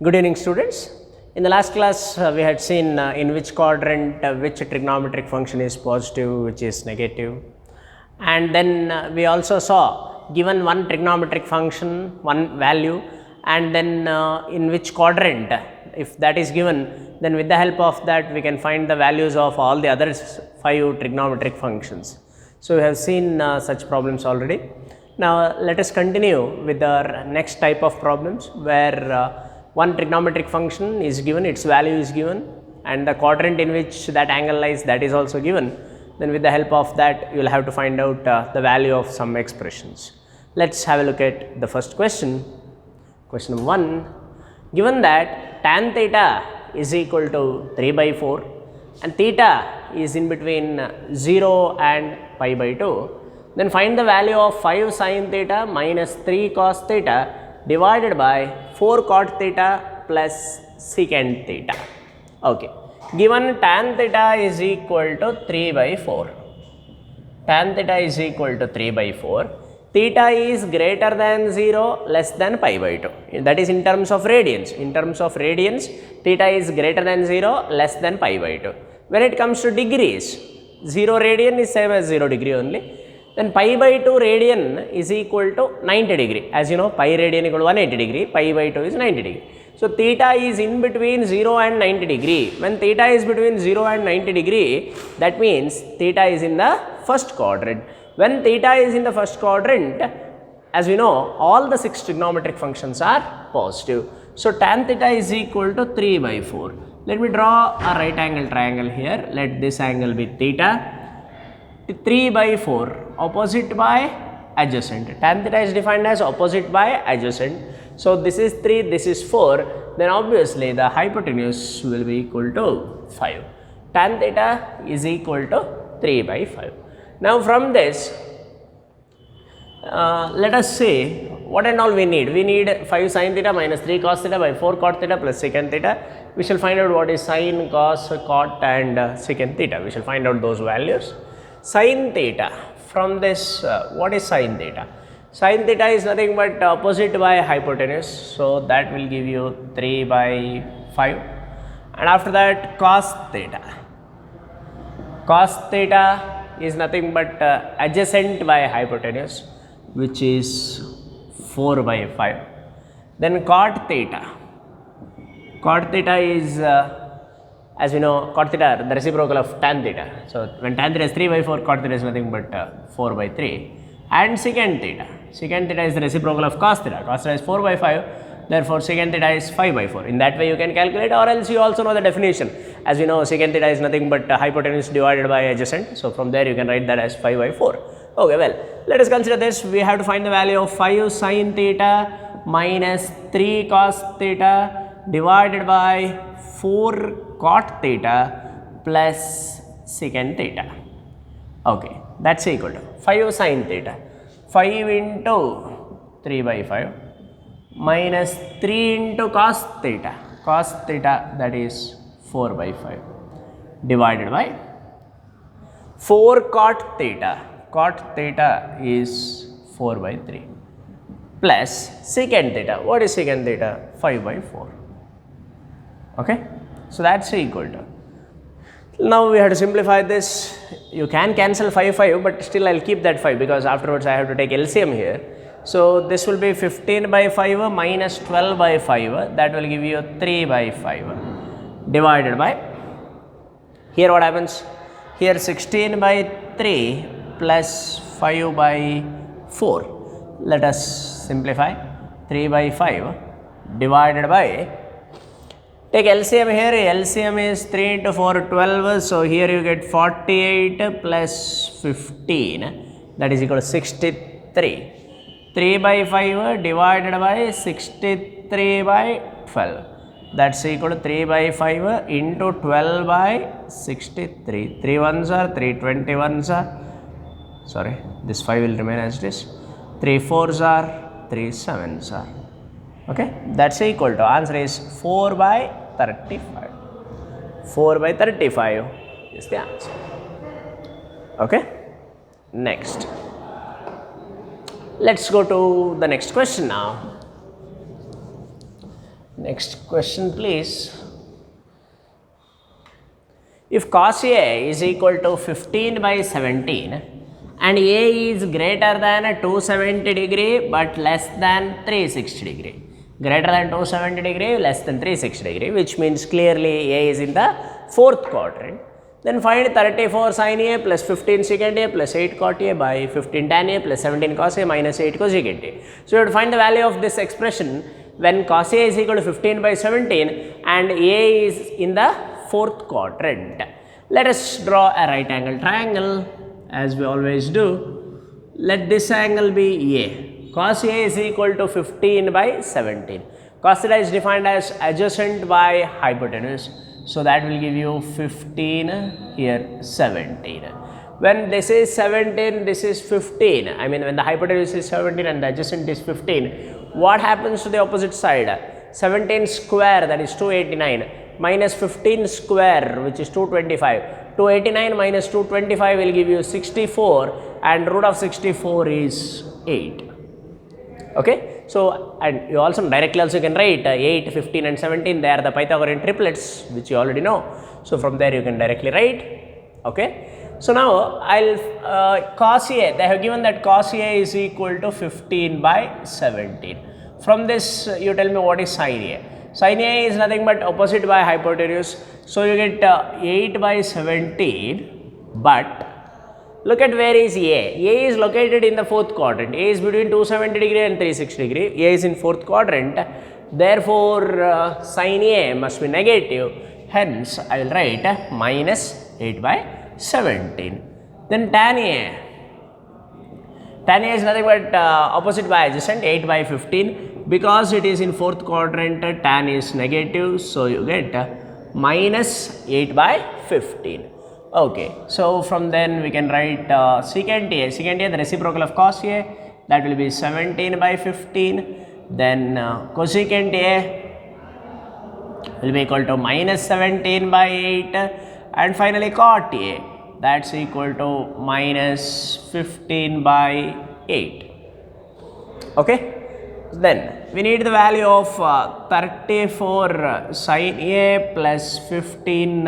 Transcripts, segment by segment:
Good evening, students. In the last class we had seen in which quadrant which trigonometric function is positive, which is negative, and then we also saw given one trigonometric function, one value, and then in which quadrant, if that is given, then with the help of that we can find the values of all the other 5 trigonometric functions. So we have seen such problems already. Now let us continue with our next type of problems where one trigonometric function is given, its value is given, and the quadrant in which that angle lies, that is also given. Then with the help of that you will have to find out the value of some expressions. Let's have a look at the first question. Question number 1, given that tan theta is equal to 3 by 4 and theta is in between 0 and pi by 2, then find the value of 5 sin theta minus 3 cos theta divided by 4 cot theta plus secant theta. Okay. Given tan theta is equal to 3 by 4. Tan theta is equal to 3 by 4. Theta is greater than 0, less than pi by 2. That is in terms of radians. In terms of radians, theta is greater than 0, less than pi by 2. When it comes to degrees, 0 radian is same as 0 degree only. Then pi by 2 radian is equal to 90 degree. As you know, pi radian equal to 180 degree, pi by 2 is 90 degree. So theta is in between 0 and 90 degree. When theta is between 0 and 90 degree, that means theta is in the first quadrant. When theta is in the first quadrant, as we know, all the 6 trigonometric functions are positive. So tan theta is equal to 3 by 4. Let me draw a right angle triangle here. Let this angle be theta. 3 by 4, opposite by adjacent. Tan theta is defined as opposite by adjacent. So this is 3, this is 4, then obviously the hypotenuse will be equal to 5. Tan theta is equal to 3 by 5. Now from this, let us see what and all we need. We need 5 sin theta minus 3 cos theta by 4 cot theta plus secant theta. We shall find out what is sin, cos, cot and secant theta. We shall find out those values. Sin theta, from this what is sin theta? Sin theta is nothing but opposite by hypotenuse, so that will give you 3 by 5. And after that cos theta. Cos theta is nothing but adjacent by hypotenuse, which is 4 by 5. Then cot theta. Cot theta is as we know, cot theta, the reciprocal of tan theta. So when tan theta is 3 by 4, cot theta is nothing but 4 by 3. And secant theta. Secant theta is the reciprocal of cos theta. Cos theta is 4 by 5. Therefore, secant theta is 5 by 4. In that way, you can calculate, or else you also know the definition. As we know, secant theta is nothing but hypotenuse divided by adjacent. So from there, you can write that as 5 by 4. Okay, well, let us consider this. We have to find the value of 5 sin theta minus 3 cos theta divided by 4 cot theta plus secant theta. Okay, that's equal to 5 sin theta. 5 into 3 by 5 minus 3 into cos theta. Cos theta, that is 4 by 5 divided by 4 cot theta. Cot theta is 4 by 3 plus secant theta. What is secant theta? 5 by 4. Okay. So that's equal to. Now we have to simplify this. You can cancel 5, but still I'll keep that 5 because afterwards I have to take LCM here. So this will be 15 by 5 minus 12 by 5. That will give you 3 by 5 divided by. Here what happens? Here 16 by 3 plus 5 by 4. Let us simplify. 3 by 5 divided by. Take LCM here, LCM is 3 into 4, 12, so here you get 48 plus 15, that is equal to 63. 3 by 5 divided by 63 by 12, that's equal to 3 by 5 into 12 by 63. 3 ones are 3, 21s are, sorry, this 5 will remain as it is, 3 4s are, 3 7s are. Okay, that's equal to, answer is 4 by 35. 4 by 35 is the answer. Okay, next. Let's go to the next question now. Next question please. If cos A is equal to 15 by 17 and A is greater than 270 degree but less than 360 degree, greater than 270 degree, less than 360 degree, which means clearly A is in the fourth quadrant, then find 34 sin A plus 15 secant A plus 8 cot A by 15 tan A plus 17 cos A minus 8 cosecant A. So, you have to find the value of this expression when cos A is equal to 15 by 17 and A is in the fourth quadrant. Let us draw a right angle triangle as we always do. Let this angle be A. Cos A is equal to 15 by 17. Cos theta is defined as adjacent by hypotenuse. So, that will give you 15, here 17. When this is 17, this is 15. I mean when the hypotenuse is 17 and the adjacent is 15, what happens to the opposite side? 17 square, that is 289, minus 15 square, which is 225. 289 minus 225 will give you 64 and root of 64 is 8. Okay. So, and you also directly also can write 8, 15 and 17, they are the Pythagorean triplets which you already know. So, from there you can directly write. Okay. So, now I will cos A, they have given that cos A is equal to 15 by 17. From this you tell me what is sin A. Sin A is nothing but opposite by hypotenuse. So, you get 8 by 17, but look at where is A. A is located in the fourth quadrant. A is between 270 degree and 360 degree. A is in fourth quadrant. Therefore, sin A must be negative. Hence, I will write minus 8 by 17. Then tan A. Tan A is nothing but opposite by adjacent, 8 by 15. Because it is in fourth quadrant, tan is negative. So, you get minus 8 by 15. Okay. So, from then we can write secant A. Secant A, the reciprocal of cos A, that will be 17 by 15. Then cosecant A will be equal to minus 17 by 8. And finally, cot A, that is equal to minus 15 by 8. Okay. Then we need the value of 34 sin A plus 15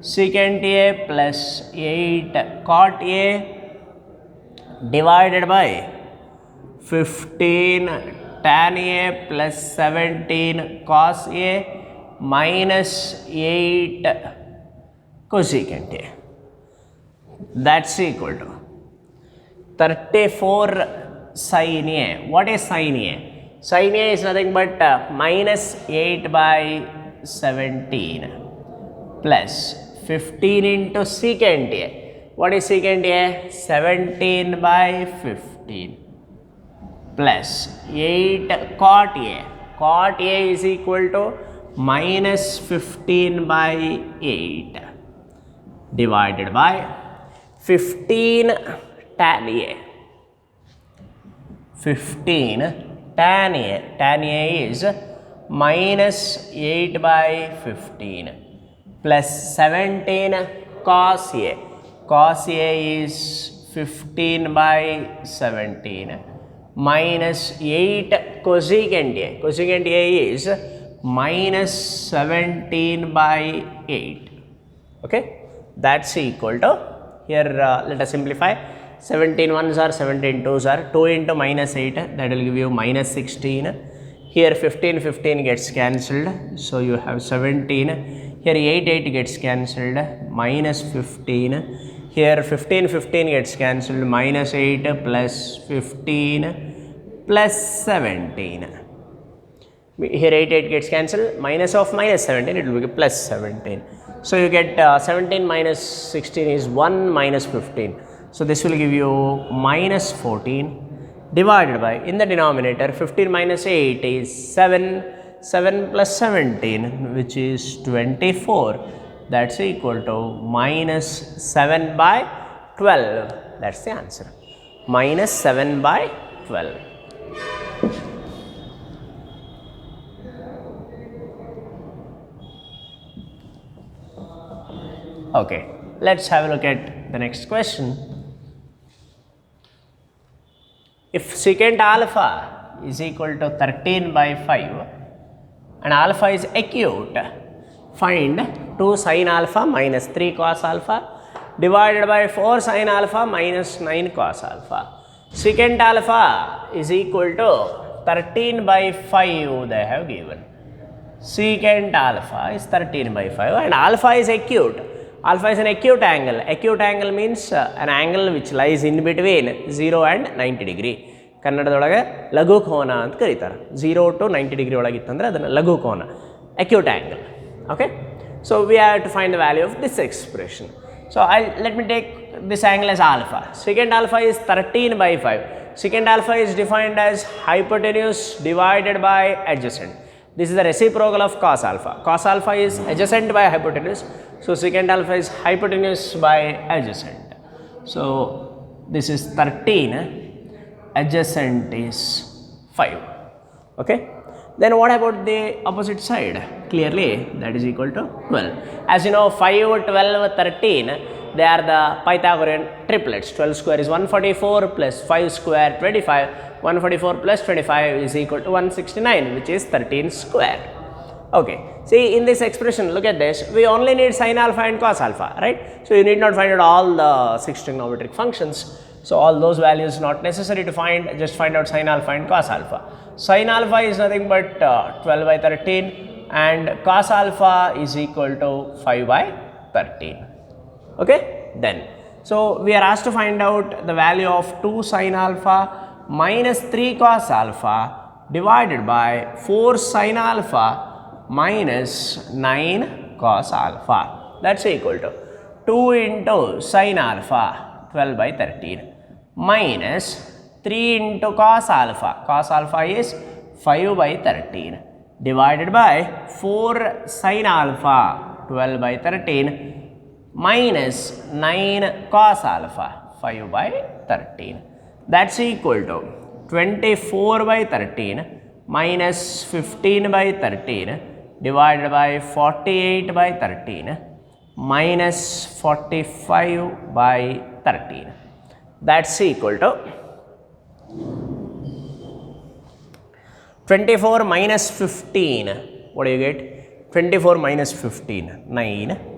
secant A plus 8 cot A divided by 15 tan A plus 17 cos A minus 8 cosecant A. That is equal to 34 sin A. What is sin A? Sin A is nothing but minus 8 by 17 plus 15 into secant A. What is secant A? 17 by 15 plus 8 cot A. Cot A is equal to minus 15 by 8 divided by 15 tan A. 15 tan A. Tan A is minus 8 by 15 plus 17 cos A. Cos A is 15 by 17 minus 8 cosecant A. Cosecant A is minus 17 by 8. Okay. That is equal to, here let us simplify. 17 ones are 17 twos are 2 into minus 8, that will give you minus 16. Here 15 gets cancelled, so you have 17. Here 8 gets cancelled, minus 15. Here 15 gets cancelled, minus 8 plus 15 plus 17. Here 8 gets cancelled, minus of minus 17, it will be plus 17. So, you get 17 minus 16 is 1 minus 15. So, this will give you minus 14 divided by, in the denominator 15 minus 8 is 7, 7 plus 17 which is 24, that is equal to minus 7 by 12, that is the answer, minus 7 by 12. Okay, let us have a look at the next question. If secant alpha is equal to 13 by 5 and alpha is acute, find 2 sin alpha minus 3 cos alpha divided by 4 sin alpha minus 9 cos alpha. Secant alpha is equal to 13 by 5 they have given. Secant alpha is 13 by 5 and alpha is acute. Alpha is an acute angle. Acute angle means an angle which lies in between 0 and 90 degree. ಕನ್ನಡದೊಳಗೆ ಲಘು ಕೋನ ಅಂತ ಕರೀತಾರೆ. 0 to 90 degree ಒಳಗಿತ್ತಂದ್ರೆ ಅದನ್ನು ಲಘು ಕೋನ, acute angle. Okay, so we have to find the value of this expression. So let me take this angle as alpha. Secant alpha is 13 by 5. Secant alpha is defined as hypotenuse divided by adjacent. This is the reciprocal of cos alpha. Cos alpha is adjacent by hypotenuse. So secant alpha is hypotenuse by adjacent. So this is 13, adjacent is 5. Okay. Then what about the opposite side? Clearly that is equal to 12. As you know, 5, 12, 13, they are the Pythagorean triplets. 12 square is 144 plus 5 square 25. 144 plus 25 is equal to 169, which is 13 square. Okay, see in this expression, look at this, we only need sin alpha and cos alpha, right? So you need not find out all the 6 trigonometric functions. So all those values not necessary to find, just find out sin alpha and cos alpha. Sin alpha is nothing but 12 by 13 and cos alpha is equal to 5 by 13. Okay, then so we are asked to find out the value of 2 sin alpha minus 3 cos alpha divided by 4 sin alpha minus 9 cos alpha. That's equal to 2 into sin alpha 12 by 13 minus 3 into cos alpha. Cos alpha is 5 by 13 divided by 4 sin alpha 12 by 13 minus 9 cos alpha 5 by 13. That's equal to 24 by 13 minus 15 by 13 divided by 48 by 13 minus 45 by 13. That's equal to 24 minus 15. What do you get? 24 minus 15, 9.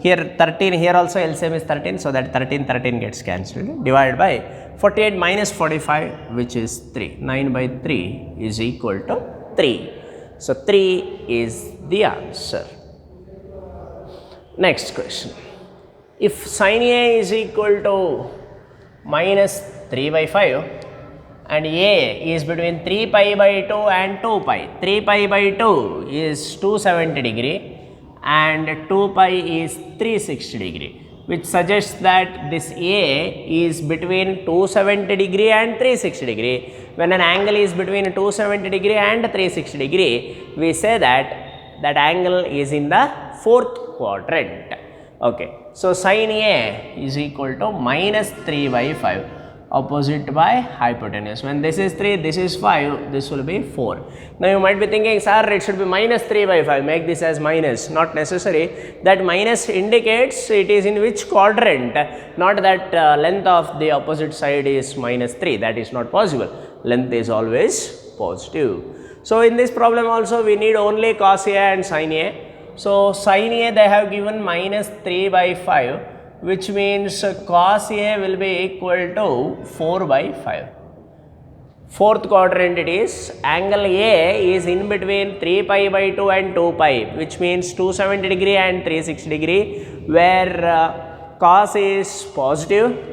Here 13, here also LCM is 13, so that 13 gets cancelled, divided by 48 minus 45, which is 3. 9 by 3 is equal to 3. So 3 is the answer. Next question. If sin A is equal to minus 3 by 5 and A is between 3 pi by 2 and 2 pi, 3 pi by 2 is 270 degree and 2 pi is 360 degree, which suggests that this A is between 270 degree and 360 degree. When an angle is between 270 degree and 360 degree, we say that that angle is in the 4th quadrant. Okay, so sin A is equal to minus 3 by 5, opposite by hypotenuse. When this is 3, this is 5, this will be 4. Now you might be thinking, sir, it should be minus 3 by 5, make this as minus. Not necessary. That minus indicates it is in which quadrant, not that length of the opposite side is minus 3. That is not possible. Length is always positive. So in this problem also we need only cos A and sin A. So sin A they have given minus 3 by 5, which means cos A will be equal to 4 by 5. 4th quadrant it is. Angle A is in between 3 pi by 2 and 2 pi, which means 270 degree and 360 degree, where cos is positive.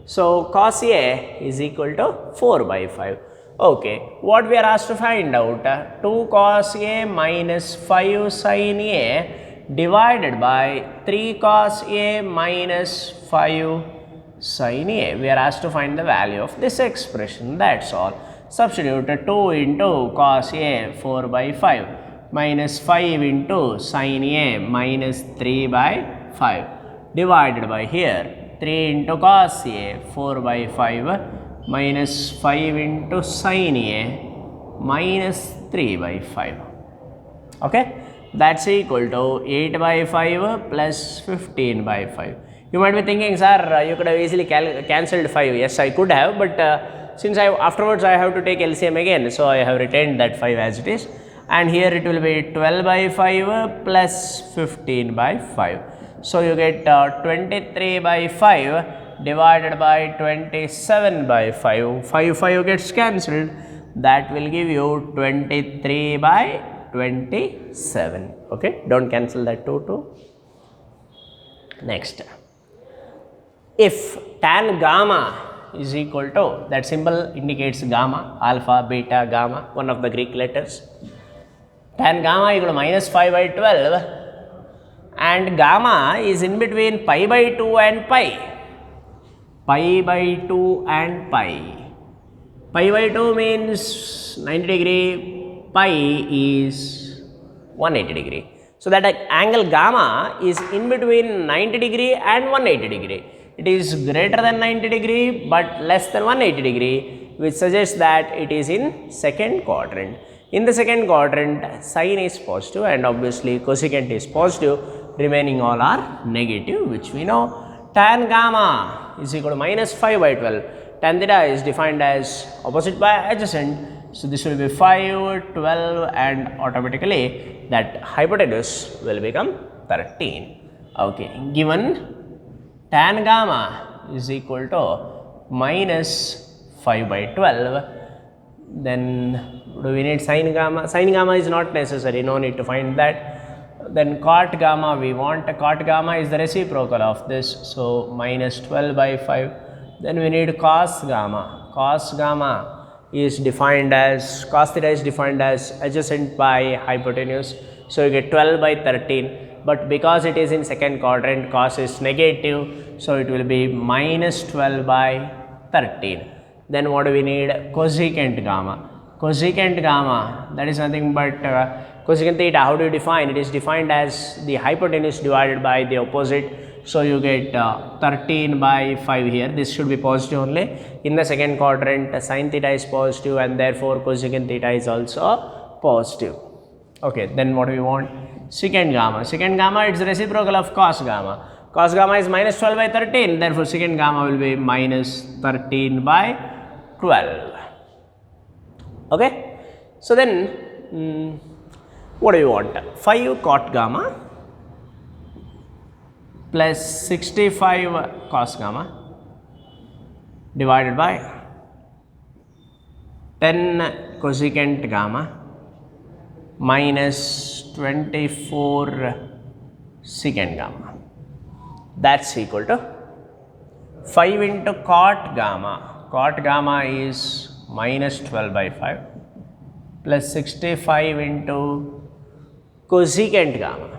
So cos A is equal to 4 by 5. Okay, what we are asked to find out, 2 cos A minus 5 sin A divided by 3 cos A minus 5 sin A. We are asked to find the value of this expression, that's all. Substitute 2 into cos A 4 by 5 minus 5 into sin A minus 3 by 5 divided by here 3 into cos A 4 by 5 minus 5 into sin A minus 3 by 5. Okay, that's equal to 8 by 5 plus 15 by 5. You might be thinking, sir, you could have easily cancelled 5. Yes, I could have, but since afterwards I have to take LCM again, so I have retained that 5 as it is. and here it will be 12 by 5 plus 15 by 5. So you get 23 by 5 divided by 27 by 5. 5 gets cancelled. That will give you 23 by 27. Okay, don't cancel that 2. Next, if tan gamma is equal to, that symbol indicates gamma, alpha, beta, gamma, one of the Greek letters. Tan gamma equal to minus 5 by 12 and gamma is in between pi by 2 and pi. Pi by 2 and pi. Pi by 2 means 90 degree, pi is 180 degree. So that angle gamma is in between 90 degree and 180 degree. It is greater than 90 degree but less than 180 degree, which suggests that it is in second quadrant. In the second quadrant, sine is positive and obviously cosecant is positive, remaining all are negative, which we know. Tan gamma is equal to minus 5 by 12. Tan theta is defined as opposite by adjacent. So this will be 5, 12 and automatically that hypotenuse will become 13. Okay, given tan gamma is equal to minus 5 by 12, then do we need sin gamma? Sin gamma is not necessary, no need to find that. Then cot gamma we want. Cot gamma is the reciprocal of this, so minus 12 by 5. Then we need cos gamma. Cos gamma is defined as, cos theta is defined as adjacent by hypotenuse, so you get 12 by 13. But because it is in second quadrant, cos is negative, so it will be minus 12 by 13. Then what do we need? Cosecant gamma. Cosecant gamma, that is nothing but cosecant theta. How do you define? It is defined as the hypotenuse divided by the opposite. So you get 13 by 5 here. This should be positive only. In the second quadrant, sin theta is positive and therefore cosecant theta is also positive. Okay, then what do we want? Secant gamma. Secant gamma, it's the reciprocal of cos gamma. Cos gamma is minus 12 by 13. Therefore, secant gamma will be minus 13 by 12. Okay. So then, what do you want? 5 cot gamma plus 65 cos gamma divided by 10 cosecant gamma minus 24 secant gamma. That's equal to 5 into cot gamma. Cot gamma is minus 12 by 5 plus 65 into cosecant gamma.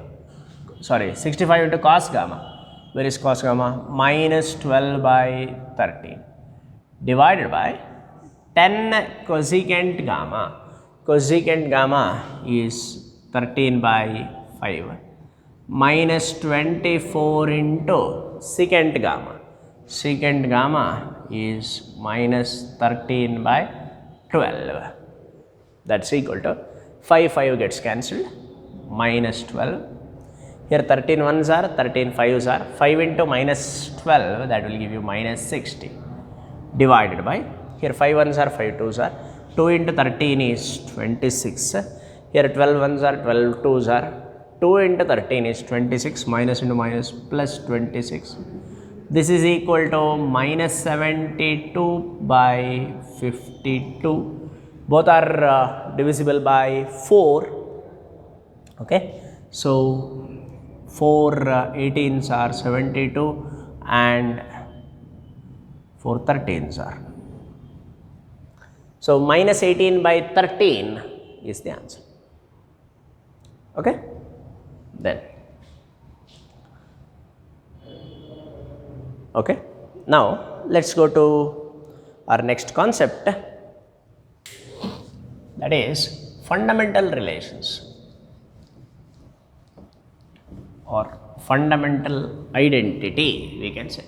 Sorry, 65 into cos gamma. Where is cos gamma? Minus 12 by 13 divided by 10 cosecant gamma. Cosecant gamma is 13 by 5 minus 24 into secant gamma. Secant gamma is minus 13 by 12. That's equal to 5 gets cancelled, minus 12. Here 13 ones are, 13 5s are. 5 into minus 12, that will give you minus 60 divided by, here 5 ones are, 5 2s are. 2 into 13 is 26. Here 12 ones are, 12 2s are. 2 into 13 is 26, minus into minus plus 26. This is equal to minus 72 by 52. Both are divisible by 4. Okay. So 4 18s are 72 and 4 13s are. So minus 18 by 13 is the answer. Okay. Then. Okay. Now let's go to our next concept, that is fundamental relations or fundamental identity, we can say.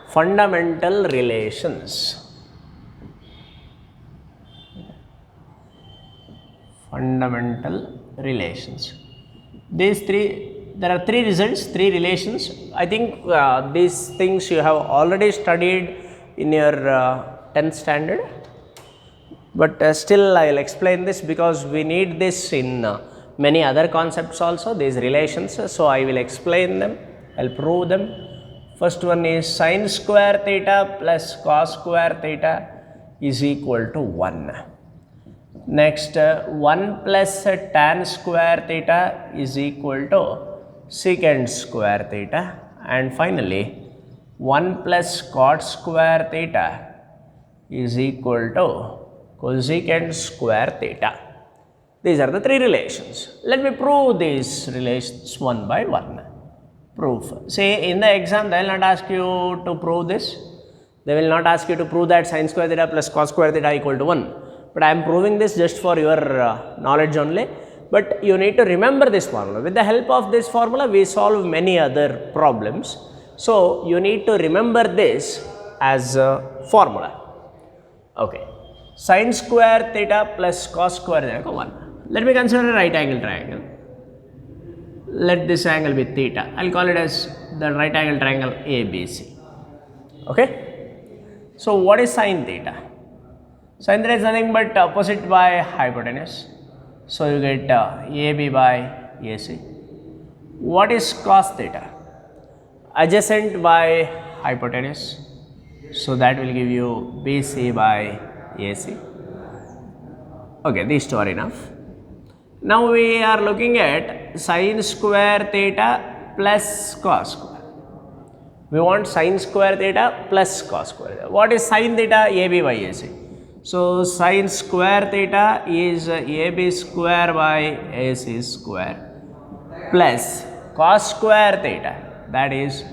Fundamental relations. Fundamental relations. These there are three results, three relations. I think these things you have already studied in your 10th standard, but still I will explain this because we need this in many other concepts also, these relations. So I will explain them, I will prove them. First one is sin square theta plus cos square theta is equal to 1. Next, 1 plus tan square theta is equal to secant square theta, and finally 1 plus cot square theta is equal to cosecant square theta. These are the three relations. Let me prove these relations one by one. Proof. Say in the exam they will not ask you to prove this. They will not ask you to prove that sin square theta plus cos square theta equal to 1. But I am proving this just for your knowledge only. But you need to remember this formula. With the help of this formula, we solve many other problems. So you need to remember this as a formula. Okay. Sin square theta plus cos square theta 1. Let me consider a right angle triangle. Let this angle be theta. I will call it as the right angle triangle ABC. Okay. So what is sin theta? Sin theta is nothing but opposite by hypotenuse. So you get AB by AC. What is cos theta? Adjacent by hypotenuse. So that will give you BC by AC. Okay, these two are enough. Now we are looking at sin square theta plus cos square. We want sin square theta plus cos square theta. What is sin theta? AB by AC. So sin square theta is AB square by AC square plus cos square theta, that is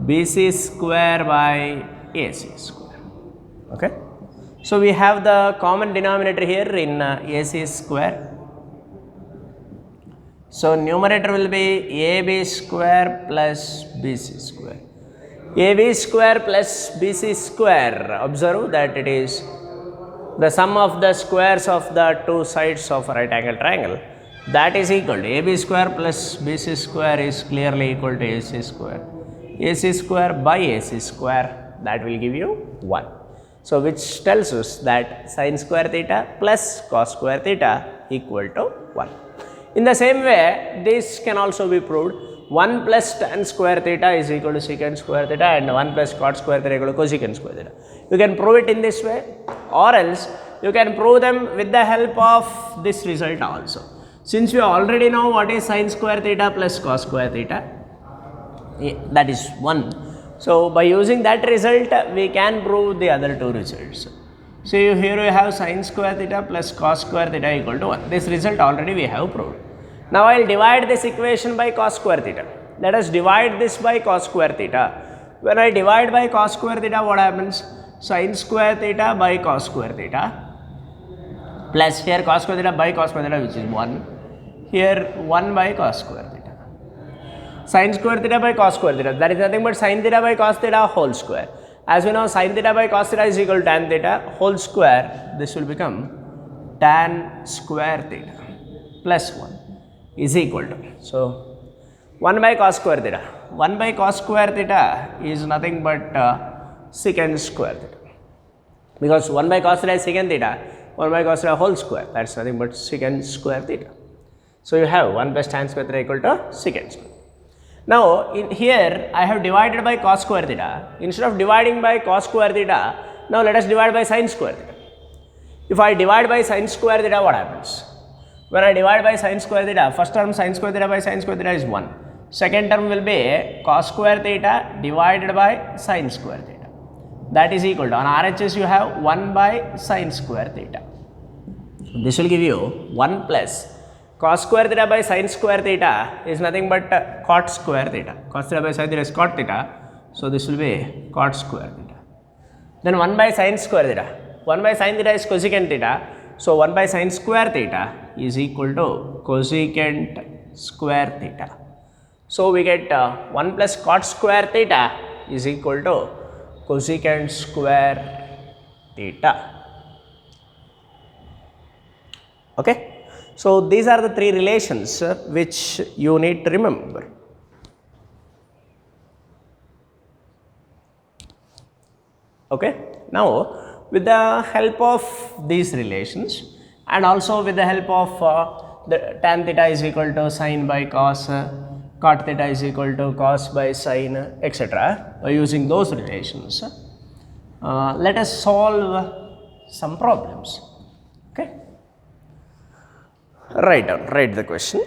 BC square by AC square. Okay. So we have the common denominator here in AC square. So numerator will be AB square plus BC square. AB square plus BC square, observe that it is the sum of the squares of the two sides of a right angle triangle. That is equal to AB square plus BC square is clearly equal to AC square. AC square by AC square, that will give you 1. So which tells us that sin square theta plus cos square theta equal to 1. In the same way, this can also be proved. 1 plus tan square theta is equal to secant square theta, and 1 plus cot square theta equal to cosecant square theta. You can prove it in this way, or else you can prove them with the help of this result also. Since we already know what is sin square theta plus cos square theta, that is 1. So by using that result, we can prove the other two results. So here we have sin square theta plus cos square theta equal to 1. This result already we have proved. Now I will divide this equation by cos square theta. Let us divide this by cos square theta. When I divide by cos square theta, what happens? Sin square theta by cos square theta plus here cos square theta by cos square theta, which is 1. Here 1 by cos square theta. Sin square theta by cos square theta, that is nothing but sin theta by cos theta whole square. As we know, sin theta by cos theta is equal to tan theta whole square. This will become tan square theta plus 1 is equal to, so 1 by cos square theta. 1 by cos square theta is nothing but secant square theta, because 1 by cos theta is secant theta, 1 by cos theta whole square, that is nothing but secant square theta. So you have 1 plus tan square theta equal to secant square. Now in here I have divided by cos square theta. Instead of dividing by cos square theta, now let us divide by sin square theta. If I divide by sin square theta, what happens? When I divide by sin square theta, first term sin square theta by sin square theta is 1. Second term will be cos square theta divided by sin square theta. That is equal to, on RHS you have 1 by sin square theta. This will give you 1 plus cos square theta by sin square theta is nothing but cot square theta. Cos theta by sin theta is cot theta. So this will be cot square theta. Then 1 by sin square theta. 1 by sin theta is cosecant theta. So 1 by sin square theta is equal to cosecant square theta. So we get 1 plus cot square theta is equal to cosecant square theta. Okay. So these are the three relations which you need to remember. Okay. Now with the help of these relations and also with the help of the tan theta is equal to sin by cos, cot theta is equal to cos by sin, etc. By using those relations, let us solve some problems. Okay. Write the question.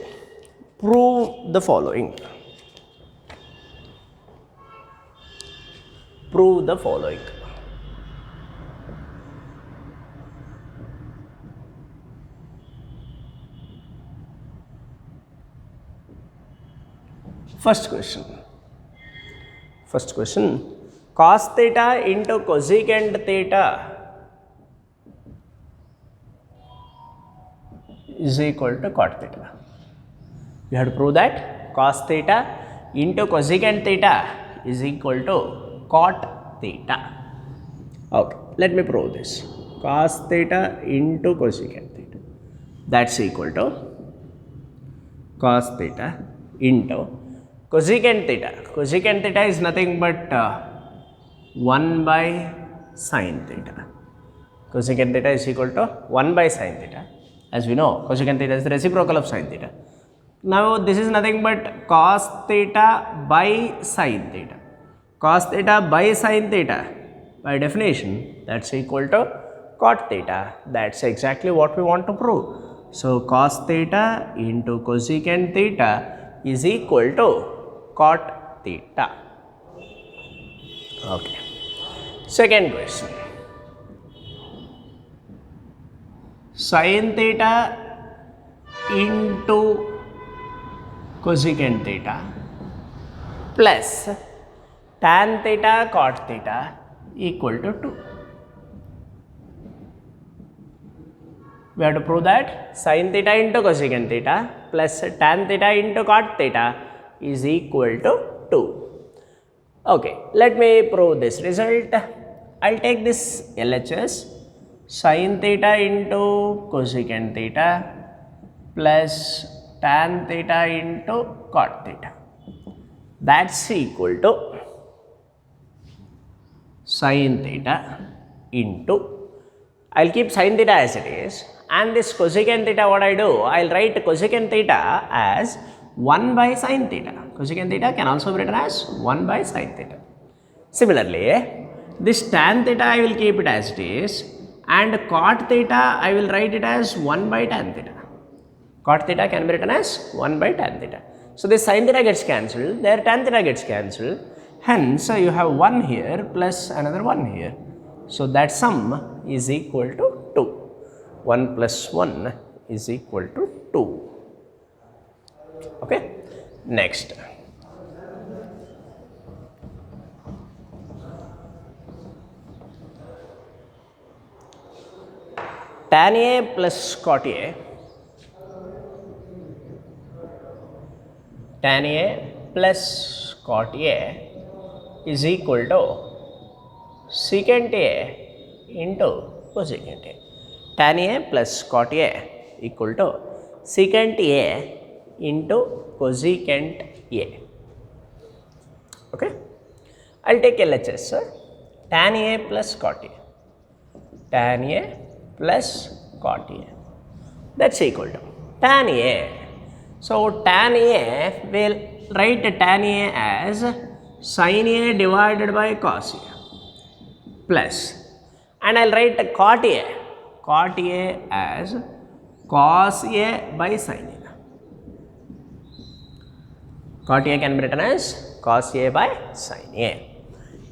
Prove the following. Prove the following. First question. Cos theta into cosecant theta is equal to cot theta. You have to prove that cos theta into cosecant theta is equal to cot theta. Okay, let me prove this. Cos theta into cosecant theta, that's equal to cos theta into cosecant theta. Cosecant theta is nothing but 1 by sin theta. Cosecant theta is equal to 1 by sin theta. As we know, cosecant theta is the reciprocal of sin theta. Now this is nothing but cos theta by sin theta. Cos theta by sin theta, by definition, that's equal to cot theta. That's exactly what we want to prove. So cos theta into cosecant theta is equal to cot theta. Okay. Second question. Sin theta into cosecant theta plus tan theta cot theta equal to 2. We have to prove that sin theta into cosecant theta plus tan theta into cot theta is equal to 2. Okay, let me prove this result. I'll take this LHS, sin theta into cosecant theta plus tan theta into cot theta. That's equal to sin theta into, I'll keep sin theta as it is, and this cosecant theta, what I do, I'll write cosecant theta as 1 by sin theta. Cosecant theta can also be written as 1 by sin theta. Similarly, this tan theta I will keep it as it is, and cot theta I will write it as 1 by tan theta. Cot theta can be written as 1 by tan theta. So this sin theta gets cancelled, there tan theta gets cancelled, hence you have 1 here plus another 1 here. So that sum is equal to 2. 1 plus 1 is equal to 2. Okay. Next. Tan A plus cot A, tan A plus cot A is equal to secant A into cosecant A. Tan A plus cot A equal to secant A into cosecant A. Okay. I'll take LHS, sir. Tan A plus cot A. Tan A plus cot A. That's equal to tan A. So tan A, will write tan A as sin A divided by cos A plus, and I'll write cot A as cos A by sin A. Cot A can be written as cos A by sin A.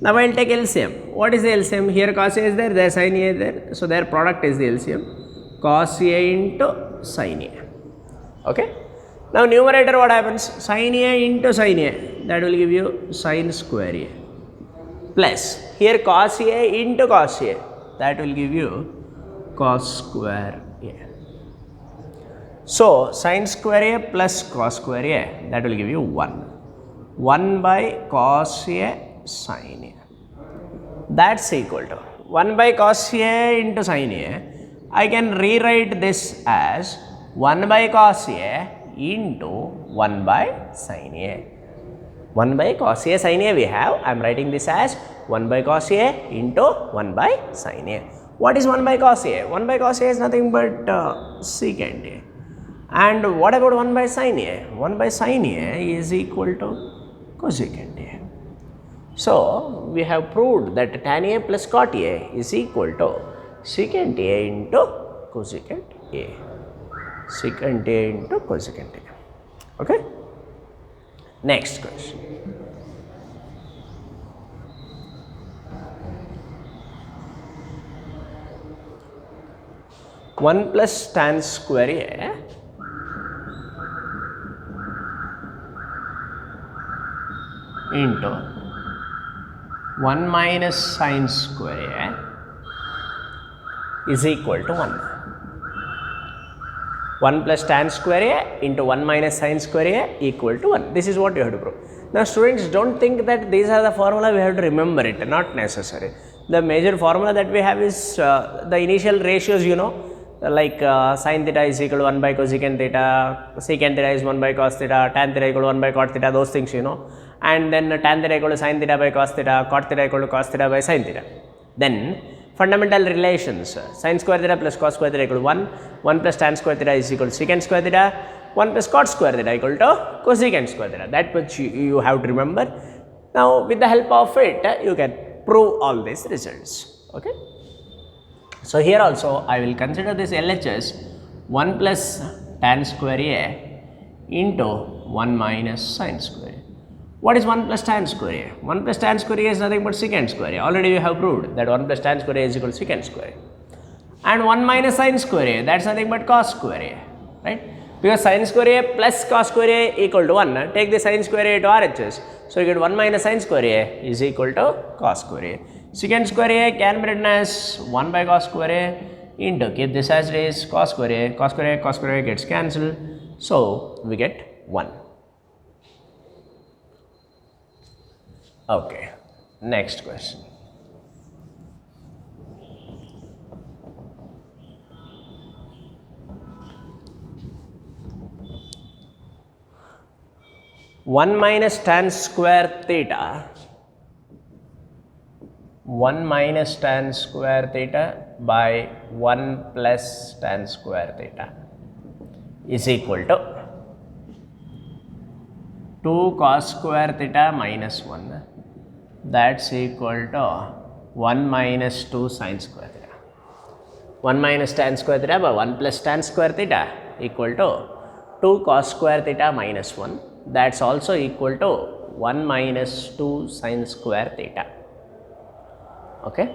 Now I'll take LCM. What is the LCM? Here cos A is there, there sin A is there. So their product is the LCM. Cos A into sin A. Okay. Now numerator what happens? Sin A into sin A. That will give you sin square A. Plus here cos A into cos A. That will give you cos square A. So sin square A plus cos square A, that will give you 1. 1 by cos A sin A. That's equal to 1 by cos A into sin A. I can rewrite this as 1 by cos A into 1 by sin A. 1 by cos A sin A we have. I am writing this as 1 by cos A into 1 by sin A. What is 1 by cos A? 1 by cos A is nothing but secant A. And what about 1 by sin A? 1 by sin A is equal to cosecant A. So, we have proved that tan A plus cot A is equal to secant A into cosecant A. Secant A into cosecant A. Okay? Next question. One plus tan square A into 1 minus sin square A is equal to 1. 1 plus tan square A into 1 minus sin square A equal to 1. This is what you have to prove. Now, students, don't think that these are the formula we have to remember it, not necessary. The major formula that we have is the initial ratios, you know, like sin theta is equal to 1 by cosecant theta, secant theta is 1 by cos theta, tan theta equal to 1 by cot theta, those things, you know, and then tan theta equal to sin theta by cos theta, cot theta equal to cos theta by sin theta. Then fundamental relations, sin square theta plus cos square theta equal to 1, 1 plus tan square theta is equal to secant square theta, 1 plus cot square theta equal to cosecant square theta. That much you have to remember. Now, with the help of it, you can prove all these results. Okay. So, here also I will consider this LHS 1 plus tan square A into 1 minus sin square A. What is 1 plus tan square A? 1 plus tan square A is nothing but secant square A. Already we have proved that 1 plus tan square A is equal to secant square A. And 1 minus sin square A, that is nothing but cos square A, right? Because sin square A plus cos square A equal to 1, take the sin square A to RHS. So, you get 1 minus sin square A is equal to cos square A. Secant square A can be written as 1 by cos square A into, keep this as it is, cos square A, cos square A, cos square A gets cancelled. So, we get 1. Okay, next question. One minus tan square theta, 1 minus tan square theta by 1 plus tan square theta is equal to 2 cos square theta minus 1, that's equal to 1 minus 2 sin square theta. 1 minus tan square theta by 1 plus tan square theta equal to 2 cos square theta minus 1, that's also equal to 1 minus 2 sin square theta. Okay.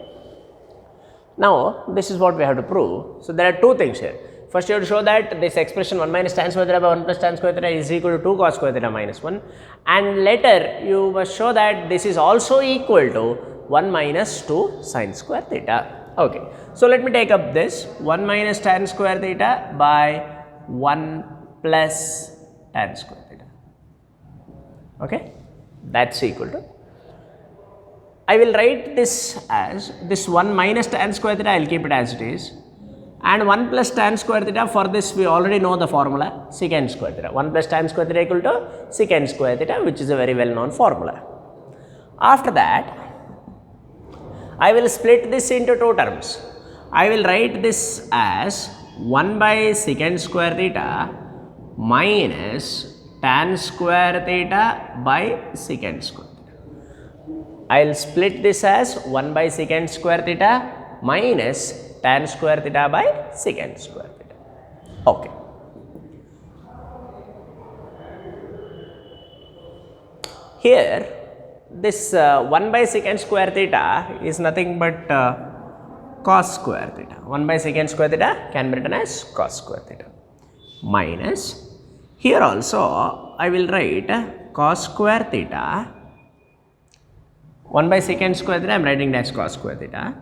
Now, this is what we have to prove. So, there are two things here. First, you have to show that this expression 1 minus tan square theta by 1 plus tan square theta is equal to 2 cos square theta minus 1, and later you must show that this is also equal to 1 minus 2 sin square theta. Okay. So, let me take up this 1 minus tan square theta by 1 plus tan square theta. Okay. That is equal to, I will write this as this 1 minus tan square theta, I will keep it as it is, and 1 plus tan square theta, for this we already know the formula, secant square theta. 1 plus tan square theta equal to secant square theta, which is a very well known formula. After that, I will split this into two terms. I will write this as 1 by secant square theta minus tan square theta by secant square. I will split this as 1 by secant square theta minus tan square theta by secant square theta. Okay. Here, this 1 by secant square theta is nothing but cos square theta. 1 by secant square theta can be written as cos square theta minus, here also I will write cos square theta, 1 by secant square theta I am writing it as cos square theta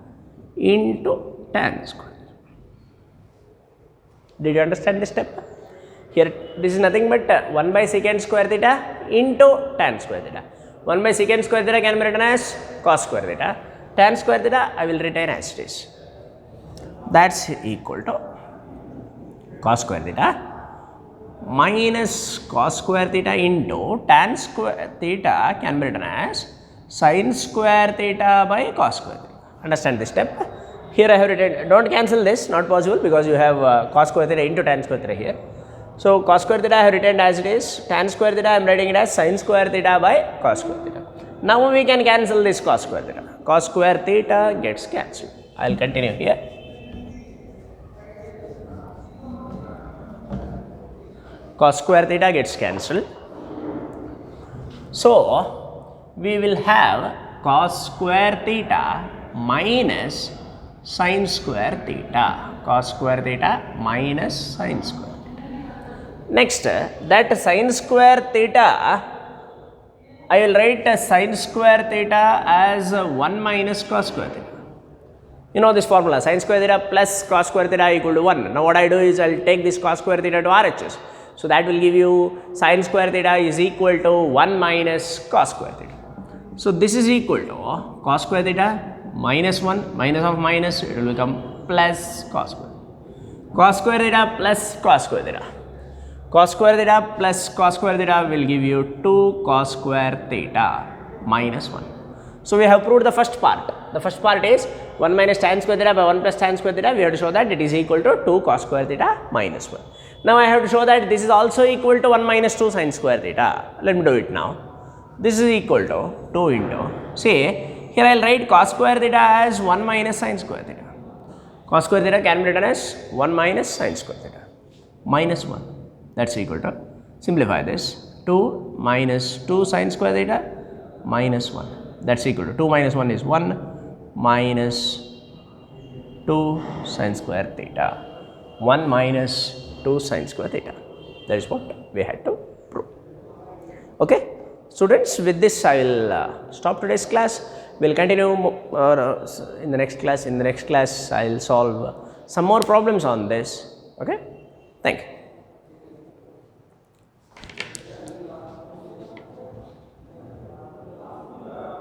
into tan square theta. Did you understand this step? Here this is nothing but 1 by secant square theta into tan square theta. 1 by secant square theta can be written as cos square theta. Tan square theta I will retain as it is. That's equal to cos square theta minus cos square theta into tan square theta can be written as sin square theta by cos square theta. Understand this step? Here I have written, don't cancel this, not possible because you have cos square theta into tan square theta here. So cos square theta I have written as it is, tan square theta I am writing it as sin square theta by cos square theta. Now we can cancel this cos square theta. Cos square theta gets cancelled. I will continue here. Cos square theta gets cancelled. So we will have cos square theta minus sin square theta. Cos square theta minus sin square theta. Next, that sin square theta, I will write sin square theta as 1 minus cos square theta. You know this formula, sin square theta plus cos square theta equal to 1. Now what I do is I will take this cos square theta to RHS. So that will give you sin square theta is equal to 1 minus cos square theta. So this is equal to cos square theta minus 1, minus of minus, it will become plus cos square. Cos square theta plus cos square theta. Cos square theta plus cos square theta will give you 2 cos square theta minus 1. So we have proved the first part. The first part is 1 minus tan square theta by 1 plus tan square theta. We have to show that it is equal to 2 cos square theta minus 1. Now I have to show that this is also equal to 1 minus 2 sin square theta. Let me do it now. This is equal to 2 into, see, here I will write cos square theta as 1 minus sin square theta. Cos square theta can be written as 1 minus sin square theta minus 1. That is equal to, simplify this, 2 minus 2 sin square theta minus 1. That is equal to 2 minus 1 is 1 minus 2 sin square theta. 1 minus 2 sin square theta. That is what we had to prove. Okay. Students, with this I will stop today's class. We will continue in the next class. In the next class I will solve some more problems on this. Okay. Thank you.